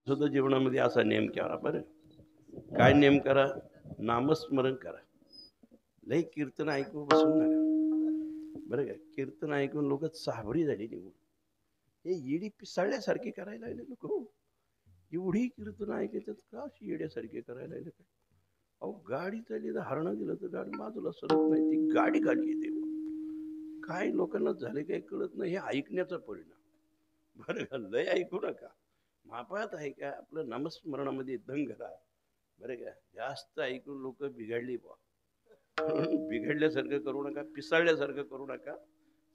सुद्धा जीवनामध्ये असा नेम करा बरं. काय नेम करा? नामस्मरण करा. लई कीर्तन ऐकून बसून नका बरं का. कीर्तन ऐकून लोक साबरी झाली निघून. हे येडी पिसाळल्यासारखे करायला लागले लोक. एवढी कीर्तन ऐकायचं का अशी येड्यासारखे करायला लागले काय? अहो गाडी चालली तर हरणं दिलं तर गाडी बाजूला सरत नाही, ती गाडी खाली येते. काय लोकांना झाले काही कळत नाही. हे ऐकण्याचा परिणाम बरं का. लय ऐकू नका, मापात ऐका. आपलं नामस्मरणामध्ये दंग राहा बरं का. जास्त ऐकून लोक बिघडली बा. बिघडल्यासारखं करू नका, पिसाळल्यासारखं करू नका.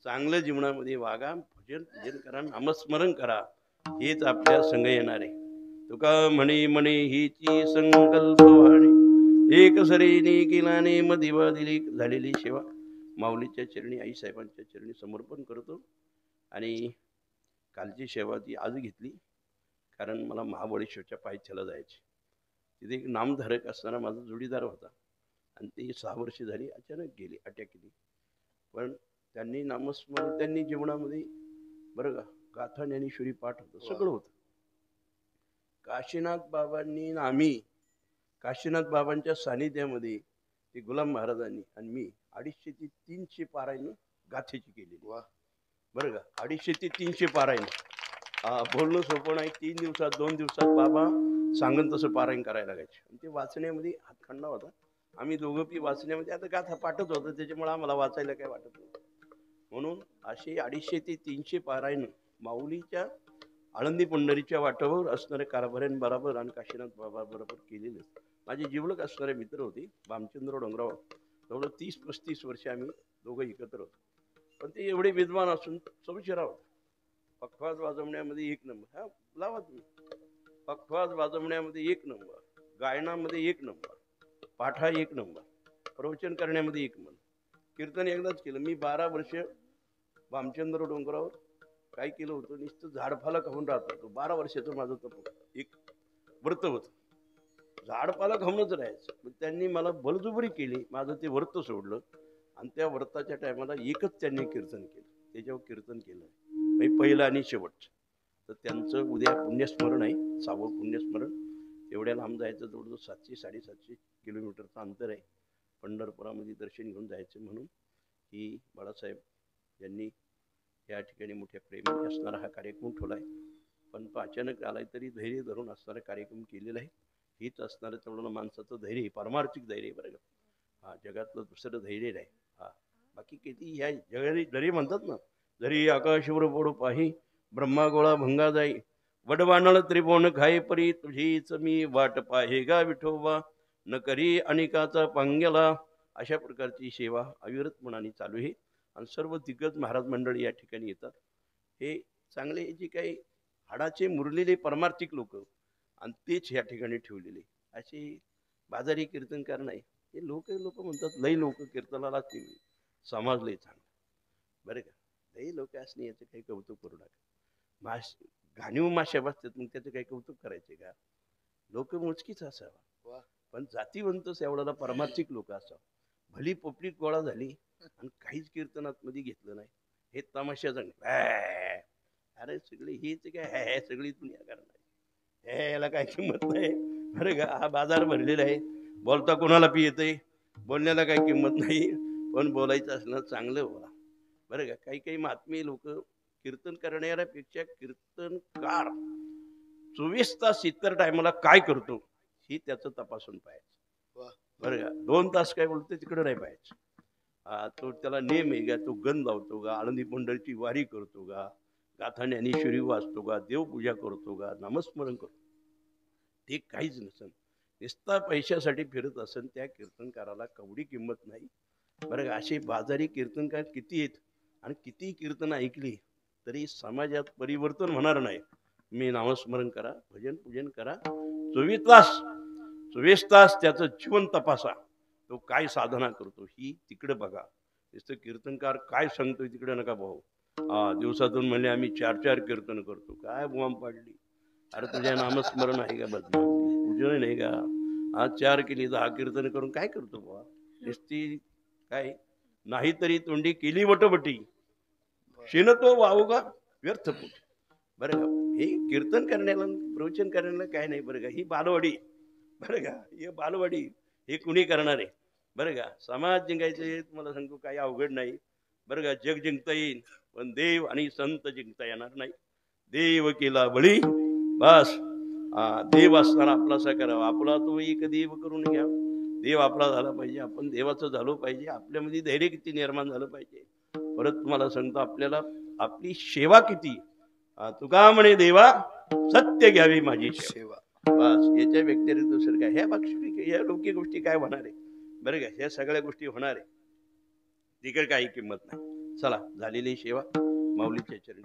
चांगलं जीवनामध्ये वागा, भजन पूजन करा, नामस्मरण करा. हेच आपल्या संग येणार आहे. तुका म्हणे म्हणे हीची संकल्प वाणी, एक सरीने केलाने दिवा दिली झालेली सेवा माऊलीच्या चरणी, आई साहेबांच्या चरणी समर्पण करतो. आणि कालची सेवा ती आज घेतली, कारण मला महाबळेश्वरच्या पायथ्याला जायचे. तिथे एक नामधारक असणारा माझा जोडीदार होता, आणि ती 6 वर्ष झाली अचानक गेली, अटॅक केली. पण त्यांनी नामस्मरण, त्यांनी जीवनामध्ये बरं का गाथा ज्ञानेश्वरी पाठ होतं, सगळं होतं. काशीनाथ बाबांनी आम्ही काशीनाथ बाबांच्या सानिध्यामध्ये ते गुलाम महाराजांनी आणि मी 250 ते 300 पारायण गाथेची केलेली. बरं का, 250 ते 300 पारायण. बोलणं सोपं नाही. 3 दिवसात 2 दिवसात बाबा सांगन तसं पारायण करायला लागायचे. आणि ते वाचण्यामध्ये हातखंडा होता. आम्ही दोघं पी वाचण्यामध्ये आता गाथा पाठत होतं, त्याच्यामुळे आम्हाला वाचायला काय वाटत नव्हतं. म्हणून असे 250 ते 300 पारायण माऊलीच्या आळंदी पंढरीच्या वाटावर असणारे कारभाऱ्यां बरोबर आणि काशीनाथ बाबा बरोबर केलेले. माझे जीवलक असणारे मित्र होते, भामचंद्र डोंगराव. जवळ 30-35 वर्ष आम्ही दोघं एकत्र होतो. पण ते एवढे विद्वान असून समशिरा होता. पखवाज वाजवण्यामध्ये 1 नंबर. हा लावा तुम्ही. पखवाज वाजवण्यामध्ये 1 नंबर, गायनामध्ये 1 नंबर, पाठा 1 नंबर, प्रवचन करण्यामध्ये 1 नंबर. कीर्तन एकदाच केलं मी. 12 वर्ष भामचंद्र डोंगरावर काय केलं होतं, नुसतं झाडपाला खाऊन राहत होतो. 12 वर्षाचं माझं तप एक व्रत होतं, झाडपाला खाऊनच राहायचं. पण त्यांनी मला बलजुबरी केली, माझं ते व्रत सोडलं. आणि त्या व्रताच्या टायमाला एकच त्यांनी कीर्तन केलं, त्याच्यावर कीर्तन केलं पहिलं आणि शेवटचं. तर त्यांचं उद्या पुण्यस्मरण आहे, 6वं पुण्यस्मरण. एवढ्या लांब जायचं, जवळजवळ 700-750 किलोमीटरचं अंतर आहे. पंढरपुरामध्ये दर्शन घेऊन जायचं म्हणून ही बाळासाहेब यांनी या ठिकाणी मोठ्या प्रेमाने असणारा हा कार्यक्रम ठेवला आहे. पण तो अचानक आलाय तरी धैर्य धरून असणारा कार्यक्रम केलेला आहे. हीच असणारं तेवढं माणसाचं धैर्य, पारमार्थिक धैर्य बरं का. हा जगातलं दुसरं धैर्य नाही. हा बाकी किती ह्या जगारी जरी म्हणतात ना, जरी आकाशवर पोडू पाही ब्रह्मा गोळा भंगा जाई, वडवानळ त्रिभुवन खाई परी तुझीच मी वाट पाहे गा विठोबा, न करी अनिकाचा पांग्याला. अशा प्रकारची सेवा अविरतपणाने चालू आहे. आणि सर्व दिग्गज महाराज मंडळी या ठिकाणी येतात. हे चांगले जे काही हाडाचे मुरलेले परमार्थिक लोक, आणि तेच या ठिकाणी ठेवलेले. असे बाजारी कीर्तनकार नाही. हे लोक म्हणतात लई लोक कीर्तनाला समाज लई चांगला बरं का. लई लोक असणे याचं काही कौतुक करू नका. घाणीव माश्या बसतात, मग त्याचं काही कौतुक करायचे का? लोक मोजकीच असावा, पण जातीवंत एवढ्याला परमार्थिक लोक असावं. भली पोपली गोळा झाली आणि काहीच कीर्तनात मध्ये घेतलं नाही, हे तमाशा चांगले. अरे सगळी हीच काय सगळी दुनिया करणार, याला काय किंमत नाही बरं का. हा बाजार भरलेला आहे. बोलता कोणाला पी येतंय, बोलण्याला काही किंमत नाही. पण बोलायचं असणं चांगलं बोला बरं का. काही काही महात्मे लोक कीर्तन करणाऱ्यापेक्षा कीर्तनकार 24 तास इतर टायमाला काय करतो ही त्याचं तपासून पाहायचं बरं का. 2 तास काय बोलतो तिकडे नाही पाहायचं. तो त्याला नेम आहे का, तो गण लावतो का, आळंदी पंढरीची वारी करतो का, गाथा ज्ञानेश्वरी वाचतो का, देवपूजा करतो का, नामस्मरण करतो, ते काहीच नसेल. नुसता पैशासाठी फिरत असेल त्या कीर्तनकाराला कवडी किंमत नाही बरं का. असे बाजारी कीर्तनकार किती आहेत, आणि किती कीर्तन ऐकली तरी समाजात परिवर्तन होणार नाही. मी नामस्मरण करा, भजन पूजन करा, 24 तास त्याचं जीवन तपासा. तो काय साधना करतो ही तिकडे बघा. नुसतं कीर्तनकार काय सांगतोय तिकडे नका भाऊ. दिवसातून म्हणले आम्ही 4 कीर्तन करतो, काय बुवाम पाडली. अरे तुझ्या नामस्मरण आहे का, बदनामी पूजन नाही का? 4 केली 10 कीर्तन करून काय करतो बुवा. नुसती काय नाहीतरी तोंडी केली वटवटी, शेण तो वाहू का व्यर्थ पोटी बरं का. हे कीर्तन करण्याला प्रवचन करण्याला काय नाही बरं का. ही बालवाडी बरं का, हे बालवाडी हे कुणी करणार आहे बरं का. समाज जिंकायचे तुम्हाला सांगतो काही अवघड नाही बरं का. जग जिंकता येईल पण देव आणि संत जिंकता येणार नाही. देव केला बळी बस. देव असताना आपलासा करावा. आपला तो एक देव करून घ्या. देव आपला झाला पाहिजे, आपण देवाचं झालो पाहिजे. आपल्यामध्ये धैर्य किती निर्माण झालं पाहिजे. परत तुम्हाला सांगतो आपल्याला आपली सेवा किती. तुका म्हणे देवा सत्य घ्यावी माझी सेवा. बस याच्या व्यतिरिक्त दुसरं काय. ह्या लौकिक गोष्टी काय होणार आहे बरं का. ह्या सगळ्या गोष्टी होणार आहे, तिकडे काही किंमत नाही. चला झालेली सेवा माऊलीच्या चरणी.